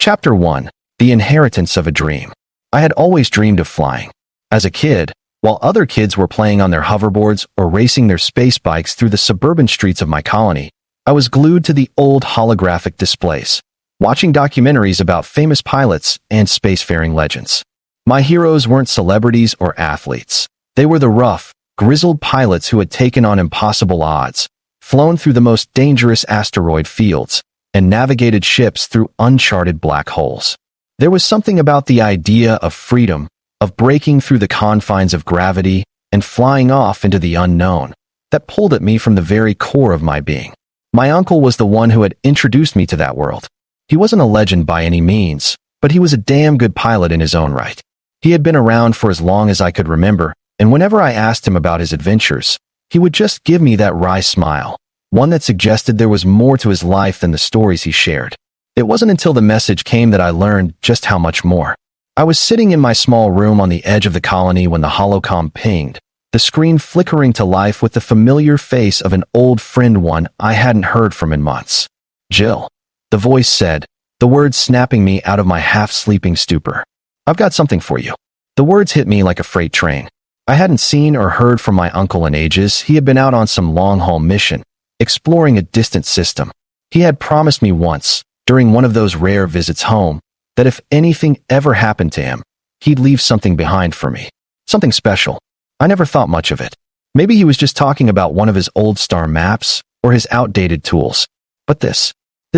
Chapter 1. The Inheritance of a Dream. I had always dreamed of flying. As a kid, while other kids were playing on their hoverboards or racing their space bikes through the suburban streets of my colony, I was glued to the old holographic displays, watching documentaries about famous pilots and spacefaring legends. My heroes weren't celebrities or athletes. They were the rough, grizzled pilots who had taken on impossible odds, flown through the most dangerous asteroid fields, and navigated ships through uncharted black holes. There was something about the idea of freedom, of breaking through the confines of gravity and flying off into the unknown, that pulled at me from the very core of my being. My uncle was the one who had introduced me to that world. He wasn't a legend by any means, but he was a damn good pilot in his own right. He had been around for as long as I could remember, and whenever I asked him about his adventures, he would just give me that wry smile, one that suggested there was more to his life than the stories he shared. It wasn't until the message came that I learned just how much more. I was sitting in my small room on the edge of the colony when the holocom pinged, the screen flickering to life with the familiar face of an old friend, one I hadn't heard from in months. "Jill," the voice said, the words snapping me out of my half-sleeping stupor. "I've got something for you." The words hit me like a freight train. I hadn't seen or heard from my uncle in ages. He had been out on some long-haul mission, exploring a distant system. He had promised me once, during one of those rare visits home, that if anything ever happened to him, he'd leave something behind for me. Something special. I never thought much of it. Maybe he was just talking about one of his old star maps or his outdated tools. But this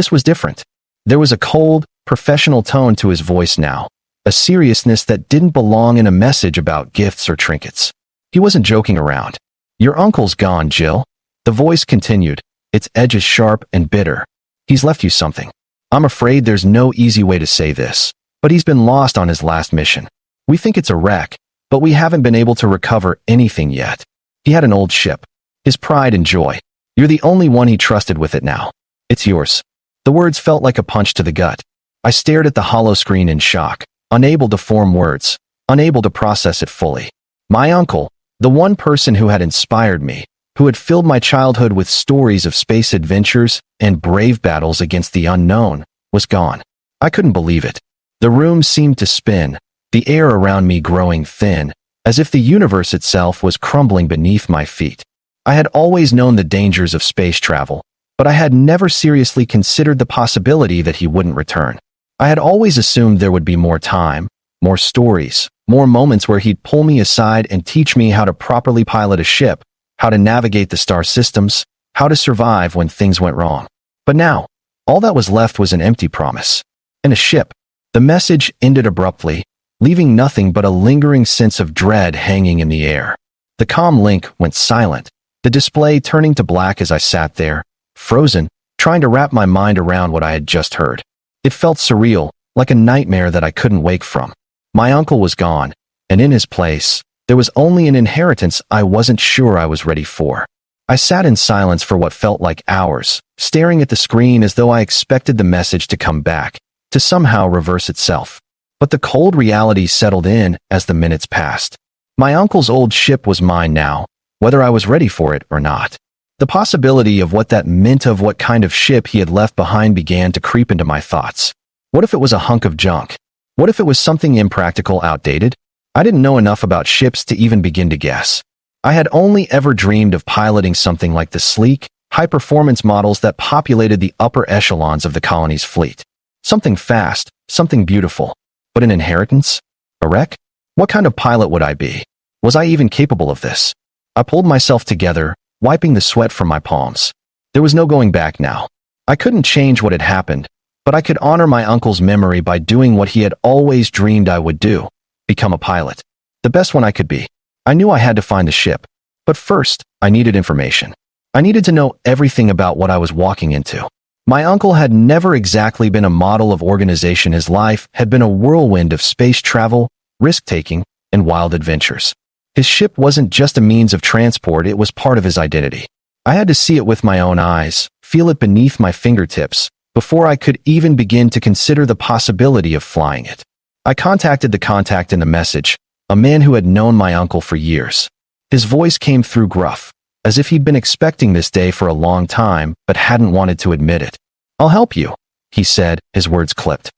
was different. There was a cold, professional tone to his voice now, a seriousness that didn't belong in a message about gifts or trinkets. He wasn't joking around. "Your uncle's gone, Jill," the voice continued, its edges sharp and bitter. "He's left you something. I'm afraid there's no easy way to say this, but he's been lost on his last mission. We think it's a wreck, but we haven't been able to recover anything yet. He had an old ship, his pride and joy. You're the only one he trusted with it now. It's yours." The words felt like a punch to the gut. I stared at the hollow screen in shock, unable to form words, unable to process it fully. My uncle, the one person who had inspired me, who had filled my childhood with stories of space adventures and brave battles against the unknown, was gone. I couldn't believe it. The room seemed to spin, the air around me growing thin, as if the universe itself was crumbling beneath my feet. I had always known the dangers of space travel, but I had never seriously considered the possibility that he wouldn't return. I had always assumed there would be more time, more stories, more moments where he'd pull me aside and teach me how to properly pilot a ship, how to navigate the star systems, how to survive when things went wrong. But now, all that was left was an empty promise. And a ship. The message ended abruptly, leaving nothing but a lingering sense of dread hanging in the air. The comm link went silent, the display turning to black as I sat there, frozen, trying to wrap my mind around what I had just heard. It felt surreal, like a nightmare that I couldn't wake from. My uncle was gone, and in his place, there was only an inheritance I wasn't sure I was ready for. I sat in silence for what felt like hours, staring at the screen as though I expected the message to come back, to somehow reverse itself. But the cold reality settled in as the minutes passed. My uncle's old ship was mine now, whether I was ready for it or not. The possibility of what that meant, of what kind of ship he had left behind, began to creep into my thoughts. What if it was a hunk of junk? What if it was something impractical, outdated? I didn't know enough about ships to even begin to guess. I had only ever dreamed of piloting something like the sleek, high-performance models that populated the upper echelons of the colony's fleet. Something fast, something beautiful. But an inheritance? A wreck? What kind of pilot would I be? Was I even capable of this? I pulled myself together, wiping the sweat from my palms. There was no going back now. I couldn't change what had happened, but I could honor my uncle's memory by doing what he had always dreamed I would do: become a pilot. The best one I could be. I knew I had to find the ship, but first, I needed information. I needed to know everything about what I was walking into. My uncle had never exactly been a model of organization. His life had been a whirlwind of space travel, risk-taking, and wild adventures. His ship wasn't just a means of transport, it was part of his identity. I had to see it with my own eyes, feel it beneath my fingertips, before I could even begin to consider the possibility of flying it. I contacted the contact in the message, a man who had known my uncle for years. His voice came through gruff, as if he'd been expecting this day for a long time, but hadn't wanted to admit it. "I'll help you," he said, his words clipped.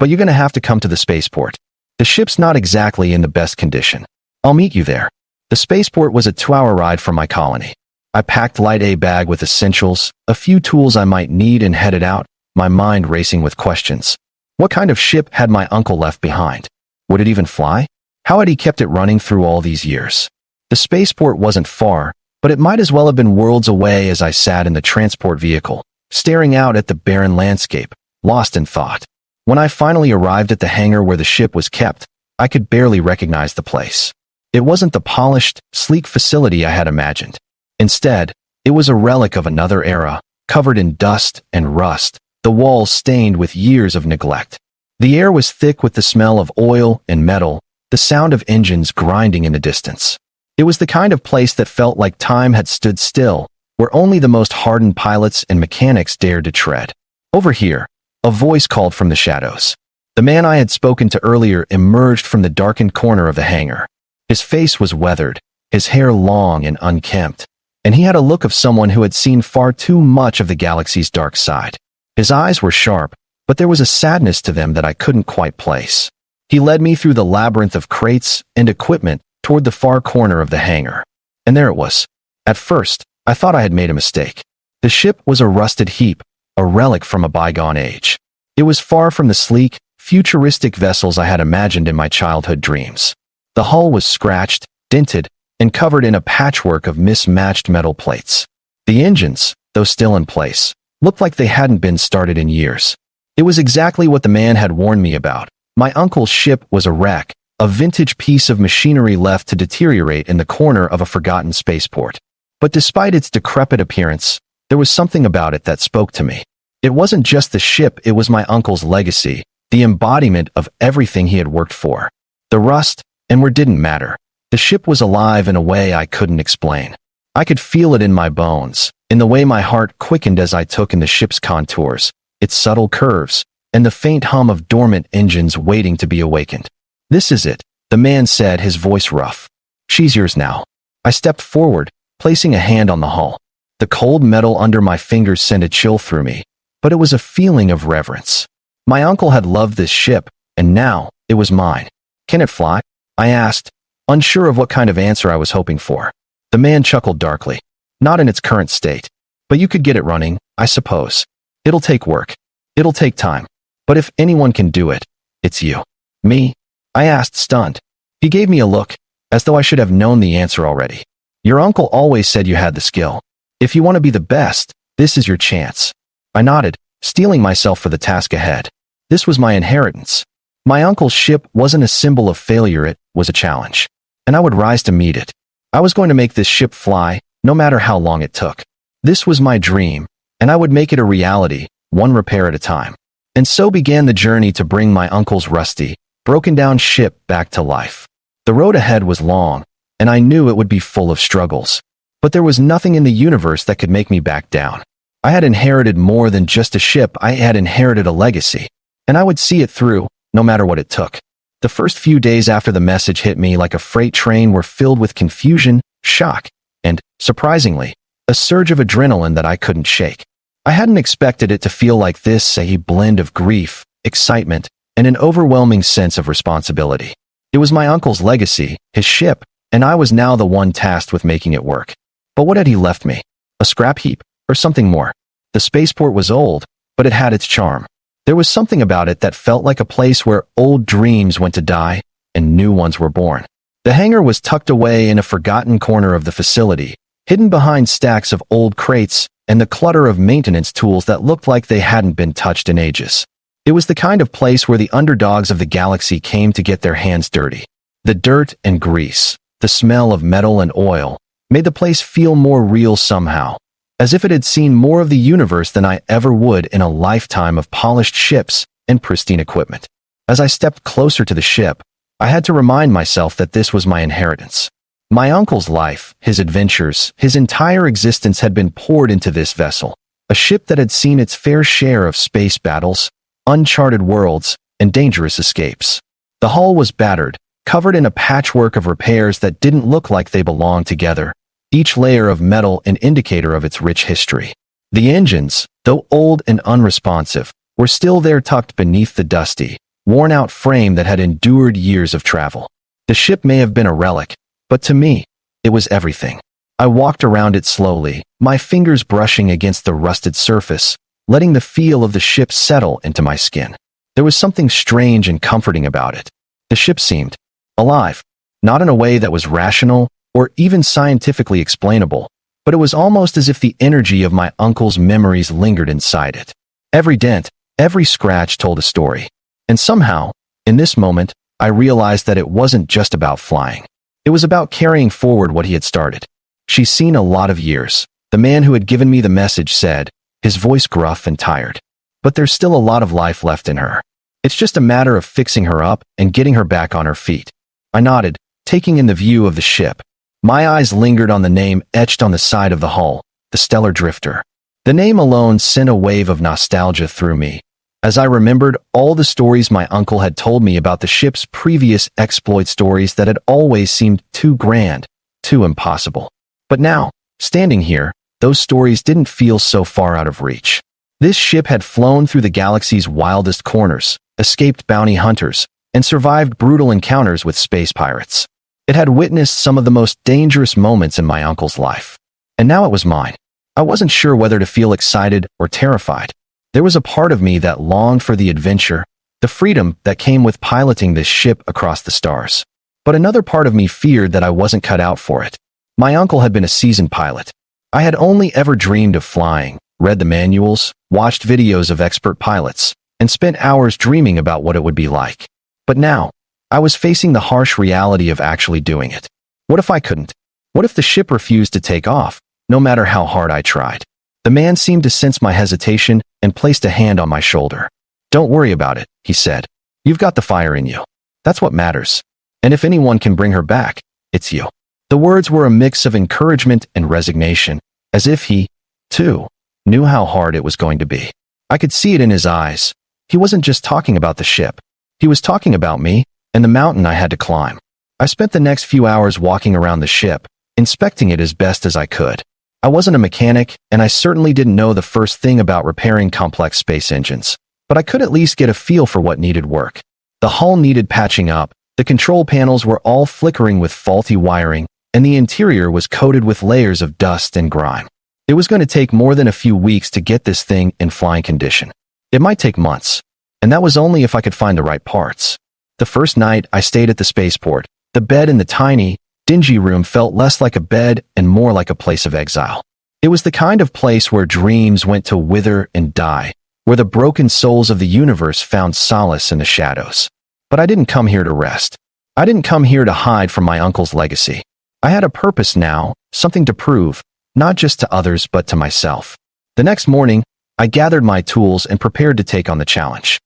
but you're gonna have to come to the spaceport. The ship's not exactly in the best condition. I'll meet you there." The spaceport was a 2-hour ride from my colony. I packed light a bag with essentials, a few tools I might need, and headed out, my mind racing with questions. What kind of ship had my uncle left behind? Would it even fly? How had he kept it running through all these years? The spaceport wasn't far, but it might as well have been worlds away as I sat in the transport vehicle, staring out at the barren landscape, lost in thought. When I finally arrived at the hangar where the ship was kept, I could barely recognize the place. It wasn't the polished, sleek facility I had imagined. Instead, it was a relic of another era, covered in dust and rust, the walls stained with years of neglect. The air was thick with the smell of oil and metal, the sound of engines grinding in the distance. It was the kind of place that felt like time had stood still, where only the most hardened pilots and mechanics dared to tread. Over here, a voice called from the shadows. The man I had spoken to earlier emerged from the darkened corner of the hangar. His face was weathered, his hair long and unkempt, and he had a look of someone who had seen far too much of the galaxy's dark side. His eyes were sharp, but there was a sadness to them that I couldn't quite place. He led me through the labyrinth of crates and equipment toward the far corner of the hangar. And there it was. At first, I thought I had made a mistake. The ship was a rusted heap, a relic from a bygone age. It was far from the sleek, futuristic vessels I had imagined in my childhood dreams. The hull was scratched, dented, and covered in a patchwork of mismatched metal plates. The engines, though still in place, looked like they hadn't been started in years. It was exactly what the man had warned me about. My uncle's ship was a wreck, a vintage piece of machinery left to deteriorate in the corner of a forgotten spaceport. But despite its decrepit appearance, there was something about it that spoke to me. It wasn't just the ship, it was my uncle's legacy, the embodiment of everything he had worked for. The rust and wear didn't matter. The ship was alive in a way I couldn't explain. I could feel it in my bones, in the way my heart quickened as I took in the ship's contours, its subtle curves, and the faint hum of dormant engines waiting to be awakened. "This is it," the man said, his voice rough. "She's yours now." I stepped forward, placing a hand on the hull. The cold metal under my fingers sent a chill through me, but it was a feeling of reverence. My uncle had loved this ship, and now it was mine. "Can it fly?" I asked, unsure of what kind of answer I was hoping for. The man chuckled darkly. "Not in its current state. But you could get it running, I suppose. It'll take work. It'll take time. But if anyone can do it, it's you." "Me?" I asked, stunned. He gave me a look, as though I should have known the answer already. "Your uncle always said you had the skill. If you want to be the best, this is your chance." I nodded, steeling myself for the task ahead. This was my inheritance. My uncle's ship wasn't a symbol of failure, it was a challenge. And I would rise to meet it. I was going to make this ship fly, no matter how long it took. This was my dream, and I would make it a reality, one repair at a time. And so began the journey to bring my uncle's rusty, broken-down ship back to life. The road ahead was long, and I knew it would be full of struggles. But there was nothing in the universe that could make me back down. I had inherited more than just a ship, I had inherited a legacy. And I would see it through, no matter what it took. The first few days after the message hit me like a freight train were filled with confusion, shock, and, surprisingly, a surge of adrenaline that I couldn't shake. I hadn't expected it to feel like this, a blend of grief, excitement, and an overwhelming sense of responsibility. It was my uncle's legacy, his ship, and I was now the one tasked with making it work. But what had he left me? A scrap heap, or something more? The spaceport was old, but it had its charm. There was something about it that felt like a place where old dreams went to die and new ones were born. The hangar was tucked away in a forgotten corner of the facility, hidden behind stacks of old crates and the clutter of maintenance tools that looked like they hadn't been touched in ages. It was the kind of place where the underdogs of the galaxy came to get their hands dirty. The dirt and grease, the smell of metal and oil, made the place feel more real somehow, as if it had seen more of the universe than I ever would in a lifetime of polished ships and pristine equipment. As I stepped closer to the ship, I had to remind myself that this was my inheritance. My uncle's life, his adventures, his entire existence had been poured into this vessel, a ship that had seen its fair share of space battles, uncharted worlds, and dangerous escapes. The hull was battered, covered in a patchwork of repairs that didn't look like they belonged together, each layer of metal an indicator of its rich history. The engines, though old and unresponsive, were still there tucked beneath the dusty, worn-out frame that had endured years of travel. The ship may have been a relic, but to me, it was everything. I walked around it slowly, my fingers brushing against the rusted surface, letting the feel of the ship settle into my skin. There was something strange and comforting about it. The ship seemed alive, not in a way that was rational or even scientifically explainable, but it was almost as if the energy of my uncle's memories lingered inside it. Every dent, every scratch told a story. And somehow, in this moment, I realized that it wasn't just about flying. It was about carrying forward what he had started. She's seen a lot of years, the man who had given me the message said, his voice gruff and tired. But there's still a lot of life left in her. It's just a matter of fixing her up and getting her back on her feet. I nodded, taking in the view of the ship. My eyes lingered on the name etched on the side of the hull, the Stellar Drifter. The name alone sent a wave of nostalgia through me, as I remembered all the stories my uncle had told me about the ship's previous exploit stories that had always seemed too grand, too impossible. But now, standing here, those stories didn't feel so far out of reach. This ship had flown through the galaxy's wildest corners, escaped bounty hunters, and survived brutal encounters with space pirates. It had witnessed some of the most dangerous moments in my uncle's life. And now it was mine. I wasn't sure whether to feel excited or terrified. There was a part of me that longed for the adventure, the freedom that came with piloting this ship across the stars. But another part of me feared that I wasn't cut out for it. My uncle had been a seasoned pilot. I had only ever dreamed of flying, read the manuals, watched videos of expert pilots, and spent hours dreaming about what it would be like. But now, I was facing the harsh reality of actually doing it. What if I couldn't? What if the ship refused to take off, no matter how hard I tried? The man seemed to sense my hesitation and placed a hand on my shoulder. "Don't worry about it," he said. "You've got the fire in you. That's what matters. And if anyone can bring her back, it's you." The words were a mix of encouragement and resignation, as if he, too, knew how hard it was going to be. I could see it in his eyes. He wasn't just talking about the ship. He was talking about me and the mountain I had to climb. I spent the next few hours walking around the ship, inspecting it as best as I could. I wasn't a mechanic, and I certainly didn't know the first thing about repairing complex space engines, but I could at least get a feel for what needed work. The hull needed patching up, the control panels were all flickering with faulty wiring, and the interior was coated with layers of dust and grime. It was going to take more than a few weeks to get this thing in flying condition. It might take months, and that was only if I could find the right parts. The first night I stayed at the spaceport, the bed in the tiny, dingy room felt less like a bed and more like a place of exile. It was the kind of place where dreams went to wither and die, where the broken souls of the universe found solace in the shadows. But I didn't come here to rest. I didn't come here to hide from my uncle's legacy. I had a purpose now, something to prove, not just to others but to myself. The next morning, I gathered my tools and prepared to take on the challenge.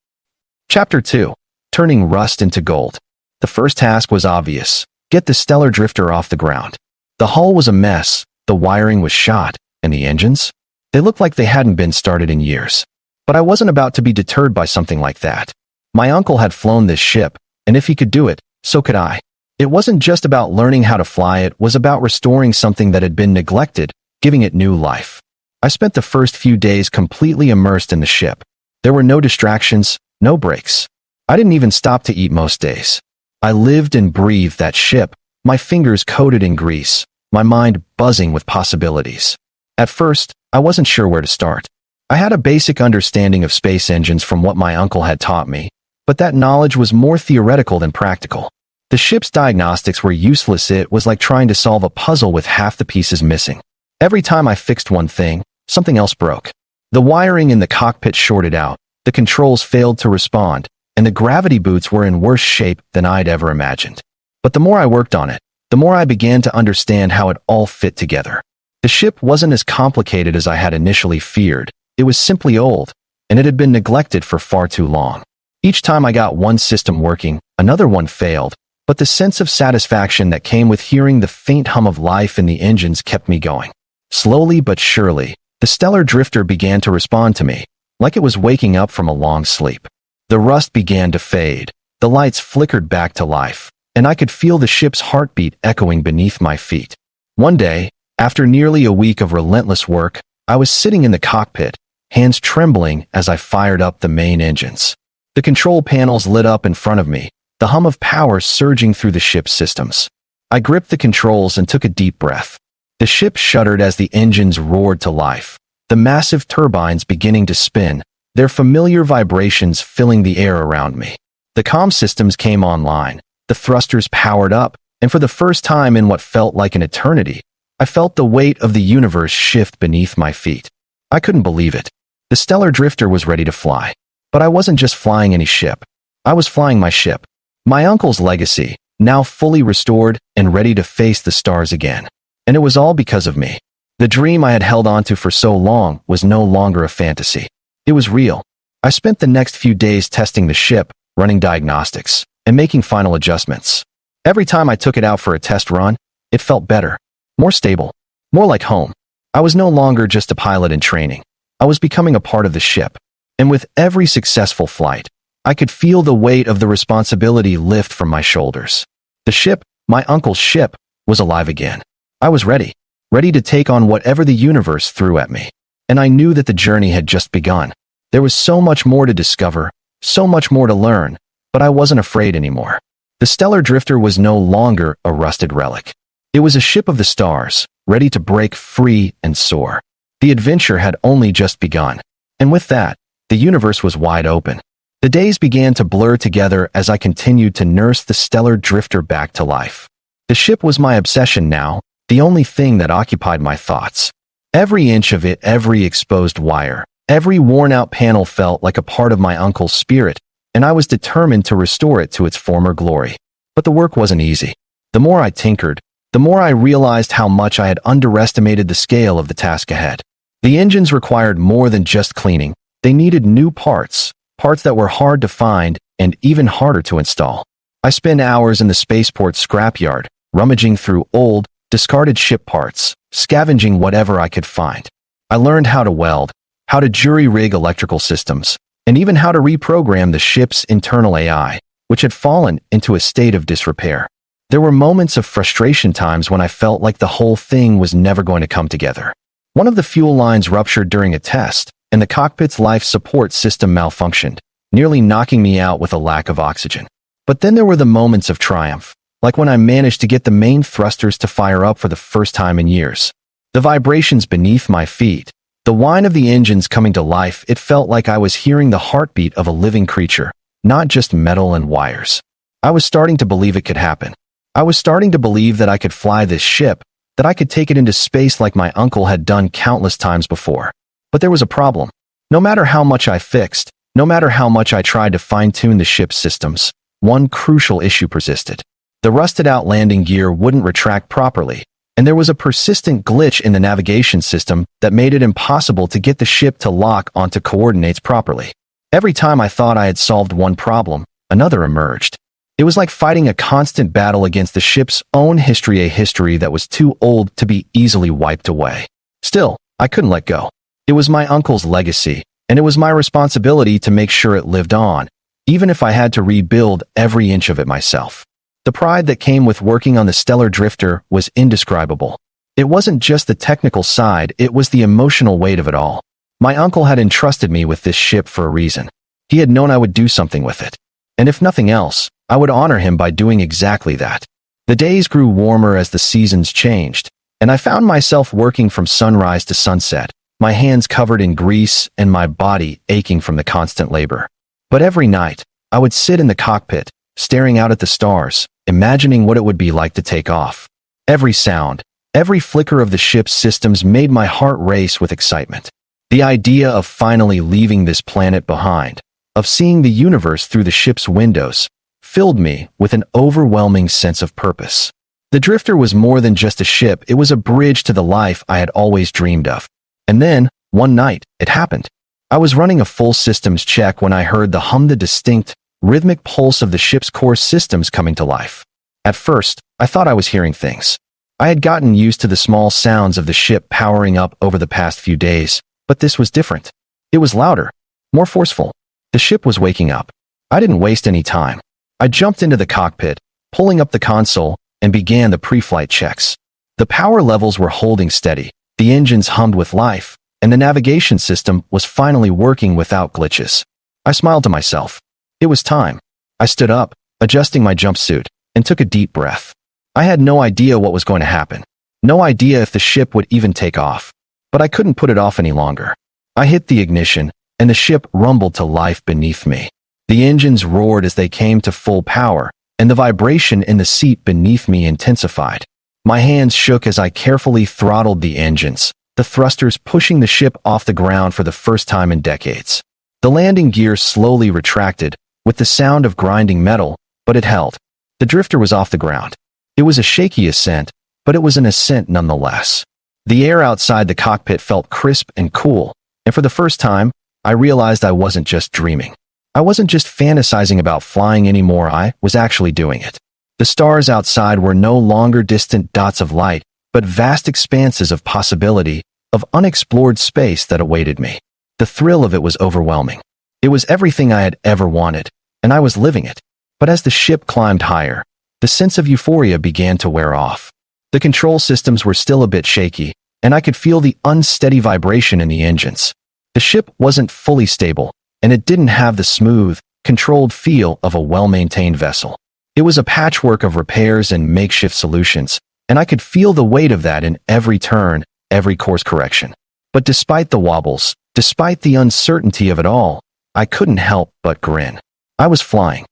Chapter 2. Turning Rust into Gold. The first task was obvious. Get the Stellar Drifter off the ground. The hull was a mess, the wiring was shot, and the engines? They looked like they hadn't been started in years. But I wasn't about to be deterred by something like that. My uncle had flown this ship, and if he could do it, so could I. It wasn't just about learning how to fly, it was about restoring something that had been neglected, giving it new life. I spent the first few days completely immersed in the ship. There were no distractions, no breaks. I didn't even stop to eat most days. I lived and breathed that ship, my fingers coated in grease, my mind buzzing with possibilities. At first, I wasn't sure where to start. I had a basic understanding of space engines from what my uncle had taught me, but that knowledge was more theoretical than practical. The ship's diagnostics were useless. It was like trying to solve a puzzle with half the pieces missing. Every time I fixed one thing, something else broke. The wiring in the cockpit shorted out, the controls failed to respond, and the gravity boots were in worse shape than I'd ever imagined. But the more I worked on it, the more I began to understand how it all fit together. The ship wasn't as complicated as I had initially feared. It was simply old, and it had been neglected for far too long. Each time I got one system working, another one failed, but the sense of satisfaction that came with hearing the faint hum of life in the engines kept me going. Slowly but surely, the Stellar Drifter began to respond to me, like it was waking up from a long sleep. The rust began to fade, the lights flickered back to life, and I could feel the ship's heartbeat echoing beneath my feet. One day, after nearly a week of relentless work, I was sitting in the cockpit, hands trembling as I fired up the main engines. The control panels lit up in front of me, the hum of power surging through the ship's systems. I gripped the controls and took a deep breath. The ship shuddered as the engines roared to life, the massive turbines beginning to spin, their familiar vibrations filling the air around me. The comm systems came online, the thrusters powered up, and for the first time in what felt like an eternity, I felt the weight of the universe shift beneath my feet. I couldn't believe it. The stellar drifter was ready to fly. But I wasn't just flying any ship. I was flying my ship. My uncle's legacy, now fully restored and ready to face the stars again. And it was all because of me. The dream I had held onto for so long was no longer a fantasy. It was real. I spent the next few days testing the ship, running diagnostics, and making final adjustments. Every time I took it out for a test run, it felt better, more stable, more like home. I was no longer just a pilot in training. I was becoming a part of the ship. And with every successful flight, I could feel the weight of the responsibility lift from my shoulders. The ship, my uncle's ship, was alive again. I was ready to take on whatever the universe threw at me. And I knew that the journey had just begun. There was so much more to discover, so much more to learn, but I wasn't afraid anymore. The stellar drifter was no longer a rusted relic. It was a ship of the stars, ready to break free and soar. The adventure had only just begun. And with that, the universe was wide open. The days began to blur together as I continued to nurse the stellar drifter back to life. The ship was my obsession now, the only thing that occupied my thoughts. Every inch of it, every exposed wire, every worn-out panel felt like a part of my uncle's spirit, and I was determined to restore it to its former glory. But the work wasn't easy. The more I tinkered, the more I realized how much I had underestimated the scale of the task ahead. The engines required more than just cleaning. They needed new parts that were hard to find and even harder to install. I spent hours in the spaceport scrapyard, rummaging through old, discarded ship parts, scavenging whatever I could find. I learned how to weld, how to jury-rig electrical systems, and even how to reprogram the ship's internal AI, which had fallen into a state of disrepair. There were moments of frustration, times when I felt like the whole thing was never going to come together. One of the fuel lines ruptured during a test, and the cockpit's life support system malfunctioned, nearly knocking me out with a lack of oxygen. But then there were the moments of triumph, like when I managed to get the main thrusters to fire up for the first time in years. The vibrations beneath my feet, the whine of the engines coming to life, it felt like I was hearing the heartbeat of a living creature, not just metal and wires. I was starting to believe it could happen. I was starting to believe that I could fly this ship, that I could take it into space like my uncle had done countless times before. But there was a problem. No matter how much I fixed, no matter how much I tried to fine-tune the ship's systems, one crucial issue persisted. The rusted-out landing gear wouldn't retract properly, and there was a persistent glitch in the navigation system that made it impossible to get the ship to lock onto coordinates properly. Every time I thought I had solved one problem, another emerged. It was like fighting a constant battle against the ship's own history, a history that was too old to be easily wiped away. Still, I couldn't let go. It was my uncle's legacy, and it was my responsibility to make sure it lived on, even if I had to rebuild every inch of it myself. The pride that came with working on the stellar drifter was indescribable. It wasn't just the technical side, it was the emotional weight of it all. My uncle had entrusted me with this ship for a reason. He had known I would do something with it. And if nothing else, I would honor him by doing exactly that. The days grew warmer as the seasons changed, and I found myself working from sunrise to sunset, my hands covered in grease and my body aching from the constant labor. But every night, I would sit in the cockpit, staring out at the stars, imagining what it would be like to take off. Every sound, every flicker of the ship's systems made my heart race with excitement. The idea of finally leaving this planet behind, of seeing the universe through the ship's windows, filled me with an overwhelming sense of purpose. The drifter was more than just a ship, it was a bridge to the life I had always dreamed of. And then, one night, it happened. I was running a full systems check when I heard the distinct, rhythmic pulse of the ship's core systems coming to life. At first, I thought I was hearing things. I had gotten used to the small sounds of the ship powering up over the past few days, but this was different. It was louder, more forceful. The ship was waking up. I didn't waste any time. I jumped into the cockpit, pulling up the console, and began the pre-flight checks. The power levels were holding steady. The engines hummed with life, and the navigation system was finally working without glitches. I smiled to myself. It was time. I stood up, adjusting my jumpsuit, and took a deep breath. I had no idea what was going to happen. No idea if the ship would even take off. But I couldn't put it off any longer. I hit the ignition, and the ship rumbled to life beneath me. The engines roared as they came to full power, and the vibration in the seat beneath me intensified. My hands shook as I carefully throttled the engines, the thrusters pushing the ship off the ground for the first time in decades. The landing gear slowly retracted, with the sound of grinding metal, but it held. The drifter was off the ground. It was a shaky ascent, but it was an ascent nonetheless. The air outside the cockpit felt crisp and cool, and for the first time, I realized I wasn't just dreaming. I wasn't just fantasizing about flying anymore, I was actually doing it. The stars outside were no longer distant dots of light, but vast expanses of possibility, of unexplored space that awaited me. The thrill of it was overwhelming. It was everything I had ever wanted, and I was living it. But as the ship climbed higher, the sense of euphoria began to wear off. The control systems were still a bit shaky, and I could feel the unsteady vibration in the engines. The ship wasn't fully stable, and it didn't have the smooth, controlled feel of a well-maintained vessel. It was a patchwork of repairs and makeshift solutions, and I could feel the weight of that in every turn, every course correction. But despite the wobbles, despite the uncertainty of it all, I couldn't help but grin. I was flying.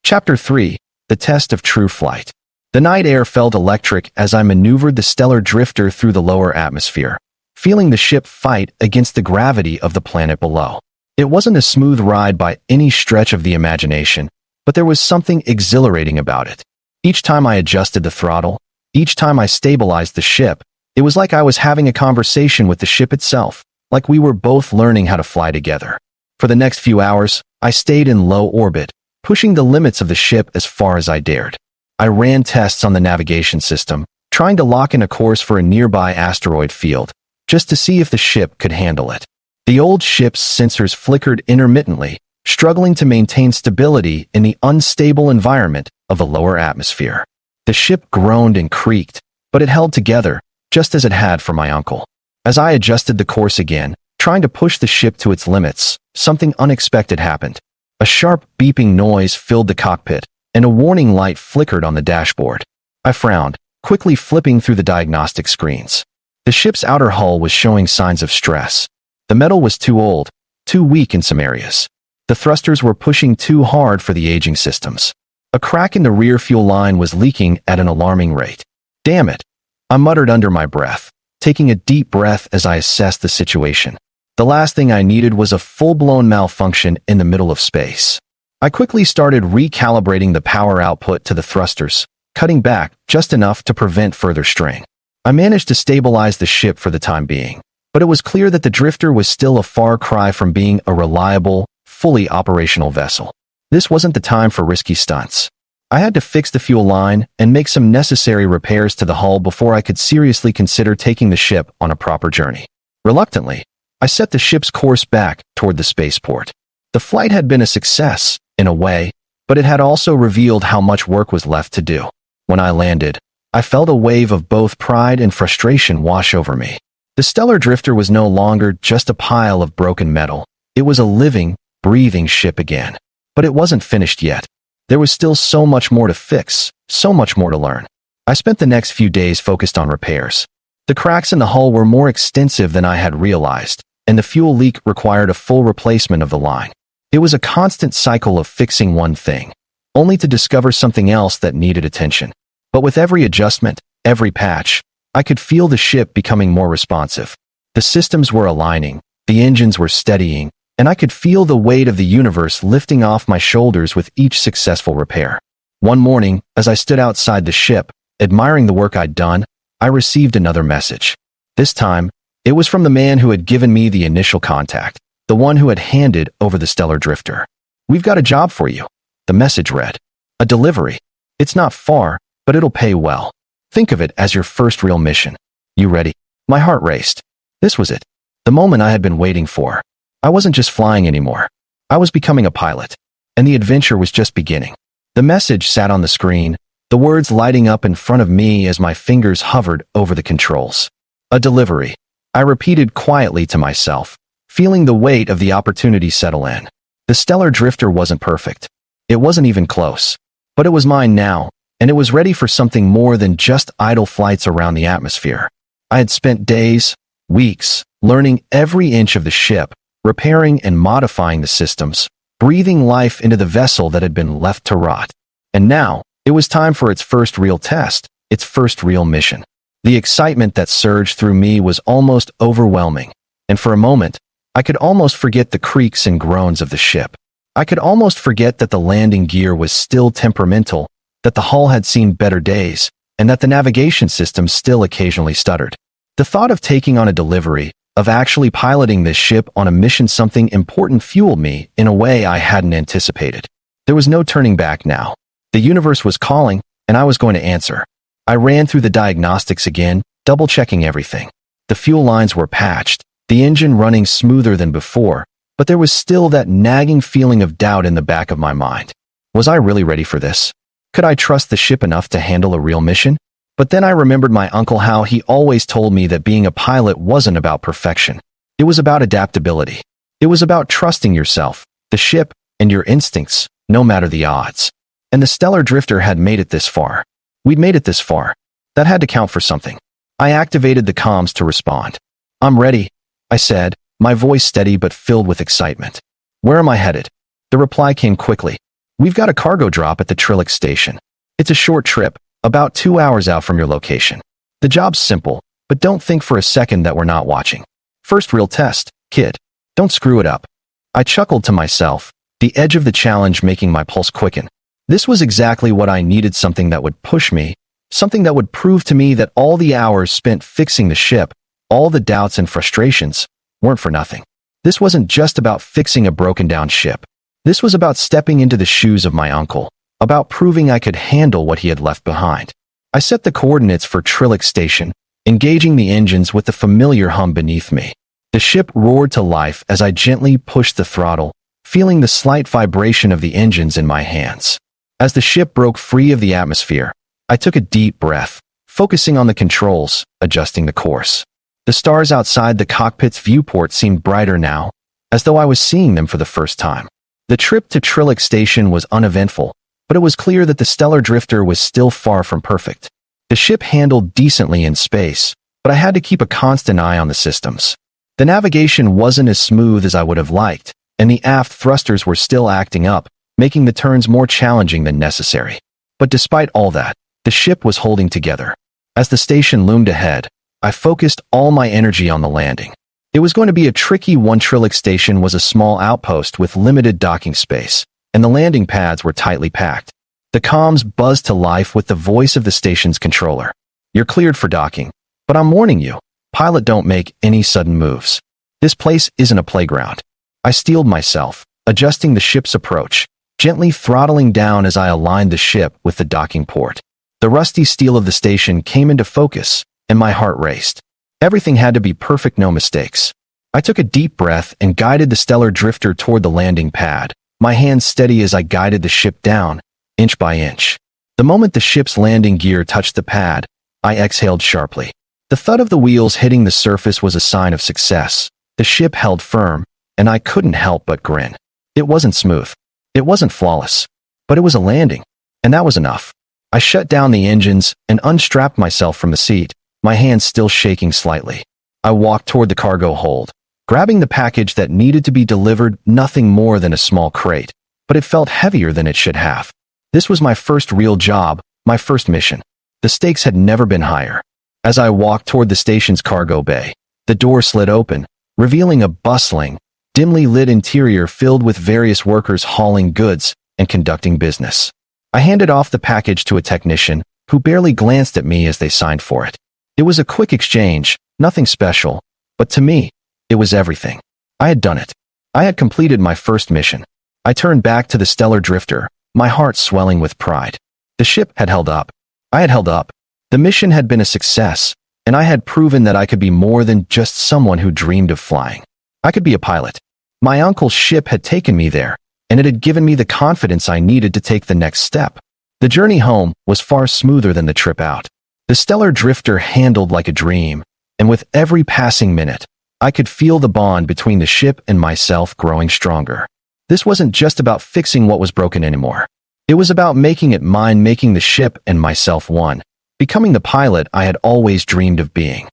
Chapter 3: The Test of True Flight. The night air felt electric as I maneuvered the stellar drifter through the lower atmosphere, feeling the ship fight against the gravity of the planet below. It wasn't a smooth ride by any stretch of the imagination, but there was something exhilarating about it. Each time I adjusted the throttle, each time I stabilized the ship, it was like I was having a conversation with the ship itself, like we were both learning how to fly together. For the next few hours, I stayed in low orbit, pushing the limits of the ship as far as I dared. I ran tests on the navigation system, trying to lock in a course for a nearby asteroid field, just to see if the ship could handle it. The old ship's sensors flickered intermittently, struggling to maintain stability in the unstable environment of the lower atmosphere. The ship groaned and creaked, but it held together, just as it had for my uncle. As I adjusted the course again, trying to push the ship to its limits, something unexpected happened. A sharp beeping noise filled the cockpit, and a warning light flickered on the dashboard. I frowned, quickly flipping through the diagnostic screens. The ship's outer hull was showing signs of stress. The metal was too old, too weak in some areas. The thrusters were pushing too hard for the aging systems. A crack in the rear fuel line was leaking at an alarming rate. Damn it! I muttered under my breath, taking a deep breath as I assessed the situation. The last thing I needed was a full-blown malfunction in the middle of space. I quickly started recalibrating the power output to the thrusters, cutting back just enough to prevent further strain. I managed to stabilize the ship for the time being, but it was clear that the drifter was still a far cry from being a reliable, fully operational vessel. This wasn't the time for risky stunts. I had to fix the fuel line and make some necessary repairs to the hull before I could seriously consider taking the ship on a proper journey. Reluctantly, I set the ship's course back toward the spaceport. The flight had been a success, in a way, but it had also revealed how much work was left to do. When I landed, I felt a wave of both pride and frustration wash over me. The stellar drifter was no longer just a pile of broken metal. It was a living, breathing ship again. But it wasn't finished yet. There was still so much more to fix, so much more to learn. I spent the next few days focused on repairs. The cracks in the hull were more extensive than I had realized, and the fuel leak required a full replacement of the line. It was a constant cycle of fixing one thing, only to discover something else that needed attention. But with every adjustment, every patch, I could feel the ship becoming more responsive. The systems were aligning, the engines were steadying, and I could feel the weight of the universe lifting off my shoulders with each successful repair. One morning, as I stood outside the ship, admiring the work I'd done, I received another message. This time, it was from the man who had given me the initial contact, the one who had handed over the stellar drifter. "We've got a job for you," the message read. "A delivery. It's not far, but it'll pay well. Think of it as your first real mission. You ready?" My heart raced. This was it. The moment I had been waiting for. I wasn't just flying anymore. I was becoming a pilot, and the adventure was just beginning. The message sat on the screen, the words lighting up in front of me as my fingers hovered over the controls. A delivery. I repeated quietly to myself, feeling the weight of the opportunity settle in. The stellar drifter wasn't perfect. It wasn't even close. But it was mine now, and it was ready for something more than just idle flights around the atmosphere. I had spent days, weeks, learning every inch of the ship, repairing and modifying the systems, breathing life into the vessel that had been left to rot. And now, it was time for its first real test, its first real mission. The excitement that surged through me was almost overwhelming, and for a moment, I could almost forget the creaks and groans of the ship. I could almost forget that the landing gear was still temperamental, that the hull had seen better days, and that the navigation system still occasionally stuttered. The thought of taking on a delivery, of actually piloting this ship on a mission something important fueled me in a way I hadn't anticipated. There was no turning back now. The universe was calling, and I was going to answer. I ran through the diagnostics again, double-checking everything. The fuel lines were patched, the engine running smoother than before, but there was still that nagging feeling of doubt in the back of my mind. Was I really ready for this? Could I trust the ship enough to handle a real mission? But then I remembered my uncle, how he always told me that being a pilot wasn't about perfection. It was about adaptability. It was about trusting yourself, the ship, and your instincts, no matter the odds. And the stellar drifter had made it this far. We'd made it this far. That had to count for something. I activated the comms to respond. "I'm ready," I said, my voice steady but filled with excitement. "Where am I headed?" The reply came quickly. "We've got a cargo drop at the Trilix station. It's a short trip, about 2 hours out from your location. The job's simple, but don't think for a second that we're not watching. First real test, kid. Don't screw it up." I chuckled to myself, the edge of the challenge making my pulse quicken. This was exactly what I needed, something that would push me, something that would prove to me that all the hours spent fixing the ship, all the doubts and frustrations, weren't for nothing. This wasn't just about fixing a broken-down ship. This was about stepping into the shoes of my uncle, about proving I could handle what he had left behind. I set the coordinates for Trilix Station, engaging the engines with the familiar hum beneath me. The ship roared to life as I gently pushed the throttle, feeling the slight vibration of the engines in my hands. As the ship broke free of the atmosphere, I took a deep breath, focusing on the controls, adjusting the course. The stars outside the cockpit's viewport seemed brighter now, as though I was seeing them for the first time. The trip to Trilix Station was uneventful, but it was clear that the stellar drifter was still far from perfect. The ship handled decently in space, but I had to keep a constant eye on the systems. The navigation wasn't as smooth as I would have liked, and the aft thrusters were still acting up, making the turns more challenging than necessary. But despite all that, the ship was holding together. As the station loomed ahead, I focused all my energy on the landing. It was going to be a tricky one. Trilix Station was a small outpost with limited docking space, and the landing pads were tightly packed. The comms buzzed to life with the voice of the station's controller. "You're cleared for docking, but I'm warning you, pilot, don't make any sudden moves. This place isn't a playground." I steeled myself, adjusting the ship's approach, gently throttling down as I aligned the ship with the docking port. The rusty steel of the station came into focus, and my heart raced. Everything had to be perfect, no mistakes. I took a deep breath and guided the stellar drifter toward the landing pad, my hands steady as I guided the ship down, inch by inch. The moment the ship's landing gear touched the pad, I exhaled sharply. The thud of the wheels hitting the surface was a sign of success. The ship held firm, and I couldn't help but grin. It wasn't smooth. It wasn't flawless, but it was a landing, and that was enough. I shut down the engines and unstrapped myself from the seat, my hands still shaking slightly. I walked toward the cargo hold, grabbing the package that needed to be delivered, nothing more than a small crate, but it felt heavier than it should have. This was my first real job, my first mission. The stakes had never been higher. As I walked toward the station's cargo bay, the door slid open, revealing a bustling, dimly lit interior filled with various workers hauling goods and conducting business. I handed off the package to a technician, who barely glanced at me as they signed for it. It was a quick exchange, nothing special, but to me, it was everything. I had done it. I had completed my first mission. I turned back to the stellar drifter, my heart swelling with pride. The ship had held up. I had held up. The mission had been a success, and I had proven that I could be more than just someone who dreamed of flying. I could be a pilot. My uncle's ship had taken me there, and it had given me the confidence I needed to take the next step. The journey home was far smoother than the trip out. The stellar drifter handled like a dream, and with every passing minute, I could feel the bond between the ship and myself growing stronger. This wasn't just about fixing what was broken anymore. It was about making it mine, making the ship and myself one, becoming the pilot I had always dreamed of being.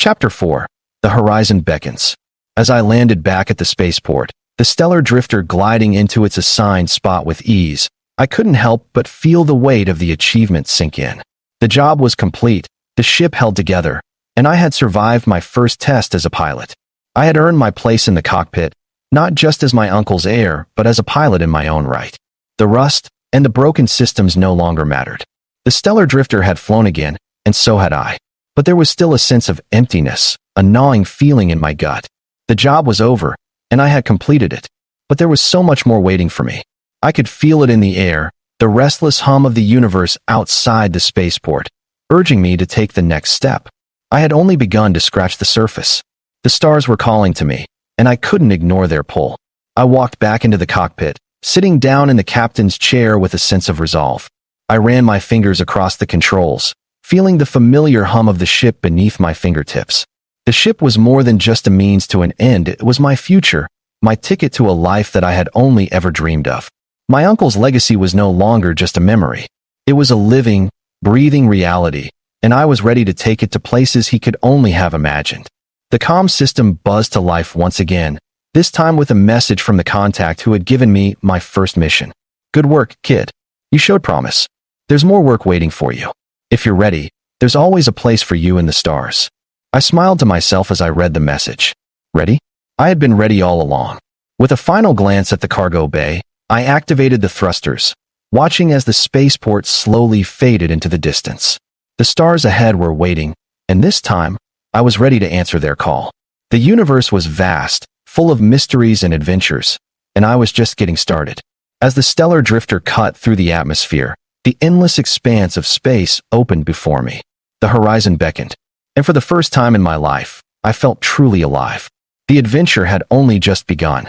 Chapter 4. The Horizon Beckons. As I landed back at the spaceport, the stellar drifter gliding into its assigned spot with ease, I couldn't help but feel the weight of the achievement sink in. The job was complete, the ship held together, and I had survived my first test as a pilot. I had earned my place in the cockpit, not just as my uncle's heir, but as a pilot in my own right. The rust and the broken systems no longer mattered. The stellar drifter had flown again, and so had I. But there was still a sense of emptiness, a gnawing feeling in my gut. The job was over, and I had completed it. But there was so much more waiting for me. I could feel it in the air, the restless hum of the universe outside the spaceport, urging me to take the next step. I had only begun to scratch the surface. The stars were calling to me, and I couldn't ignore their pull. I walked back into the cockpit, sitting down in the captain's chair with a sense of resolve. I ran my fingers across the controls, feeling the familiar hum of the ship beneath my fingertips. The ship was more than just a means to an end. It was my future, my ticket to a life that I had only ever dreamed of. My uncle's legacy was no longer just a memory. It was a living, breathing reality, and I was ready to take it to places he could only have imagined. The comm system buzzed to life once again, this time with a message from the contact who had given me my first mission. "Good work, kid. You showed promise. There's more work waiting for you. If you're ready, there's always a place for you in the stars." I smiled to myself as I read the message. Ready? I had been ready all along. With a final glance at the cargo bay, I activated the thrusters, watching as the spaceport slowly faded into the distance. The stars ahead were waiting, and this time, I was ready to answer their call. The universe was vast, full of mysteries and adventures, and I was just getting started. As the stellar drifter cut through the atmosphere, the endless expanse of space opened before me. The horizon beckoned, and for the first time in my life, I felt truly alive. The adventure had only just begun.